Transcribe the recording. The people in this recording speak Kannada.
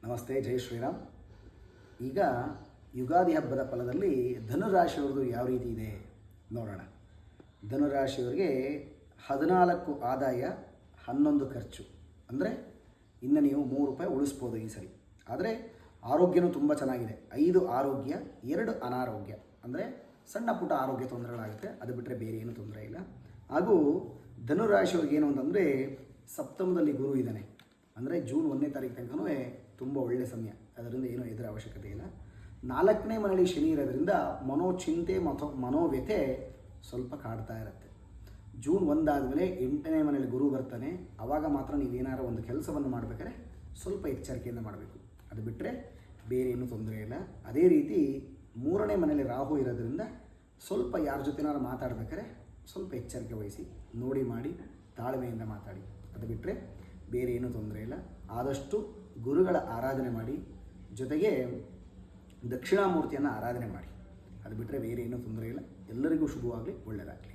ನಮಸ್ತೆ, ಜೈ ಶ್ರೀರಾಮ್. ಈಗ ಯುಗಾದಿ ಹಬ್ಬದ ಫಲದಲ್ಲಿ ಧನುರಾಶಿಯವ್ರದ್ದು ಯಾವ ರೀತಿ ಇದೆ ನೋಡೋಣ. ಧನುರಾಶಿಯವರಿಗೆ 14 ಆದಾಯ, 11 ಖರ್ಚು. ಅಂದರೆ ಇನ್ನು ನೀವು ₹3 ಉಳಿಸ್ಬೋದು ಈ ಸರಿ. ಆದರೆ ಆರೋಗ್ಯನೂ ತುಂಬ ಚೆನ್ನಾಗಿದೆ. 5 ಆರೋಗ್ಯ, 2 ಅನಾರೋಗ್ಯ. ಅಂದರೆ ಸಣ್ಣ ಪುಟ್ಟ ಆರೋಗ್ಯ ತೊಂದರೆಗಳಾಗುತ್ತೆ, ಅದು ಬಿಟ್ಟರೆ ಬೇರೆ ಏನೂ ತೊಂದರೆ ಇಲ್ಲ. ಹಾಗೂ ಧನುರಾಶಿಯವ್ರಿಗೆ ಏನು ಅಂತಂದರೆ ಸಪ್ತಮದಲ್ಲಿ ಗುರು ಇದ್ದಾನೆ. ಅಂದರೆ ಜೂನ್ 1ನೇ ತಾರೀಕು ತನಕನೂ ತುಂಬ ಒಳ್ಳೆಯ ಸಮಯ, ಅದರಿಂದ ಏನೂ ಎದುರ ಅವಶ್ಯಕತೆ ಇಲ್ಲ. 4ನೇ ಮನೆಯಲ್ಲಿ ಶನಿ ಇರೋದ್ರಿಂದ ಮನೋಚಿಂತೆ ಮತ್ತು ಮನೋವ್ಯಥೆ ಸ್ವಲ್ಪ ಕಾಡ್ತಾ ಇರುತ್ತೆ. ಜೂನ್ 1 ಆದಮೇಲೆ 8ನೇ ಮನೇಲಿ ಗುರು ಬರ್ತಾನೆ. ಆವಾಗ ಮಾತ್ರ ನೀವೇನಾರು ಒಂದು ಕೆಲಸವನ್ನು ಮಾಡಬೇಕಾದ್ರೆ ಸ್ವಲ್ಪ ಎಚ್ಚರಿಕೆಯಿಂದ ಮಾಡಬೇಕು, ಅದು ಬಿಟ್ಟರೆ ಬೇರೆ ಏನೂ ತೊಂದರೆ ಇಲ್ಲ. ಅದೇ ರೀತಿ 3ನೇ ಮನೇಲಿ ರಾಹು ಇರೋದ್ರಿಂದ ಸ್ವಲ್ಪ ಯಾರ ಜೊತೆನಾರು ಮಾತಾಡಬೇಕಾದ್ರೆ ಸ್ವಲ್ಪ ಎಚ್ಚರಿಕೆ ವಹಿಸಿ, ನೋಡಿ ಮಾಡಿ ತಾಳ್ಮೆಯಿಂದ ಮಾತಾಡಿ, ಅದು ಬಿಟ್ಟರೆ ಬೇರೆ ಏನೂ ತೊಂದರೆ ಇಲ್ಲ. ಆದಷ್ಟು ಗುರುಗಳ ಆರಾಧನೆ ಮಾಡಿ, ಜೊತೆಗೆ ದಕ್ಷಿಣಾಮೂರ್ತಿಯನ್ನು ಆರಾಧನೆ ಮಾಡಿ, ಅದು ಬಿಟ್ಟರೆ ಬೇರೆ ಏನೂ ತೊಂದರೆ ಇಲ್ಲ. ಎಲ್ಲರಿಗೂ ಶುಭವಾಗಲಿ, ಒಳ್ಳೆಯದಾಗಲಿ.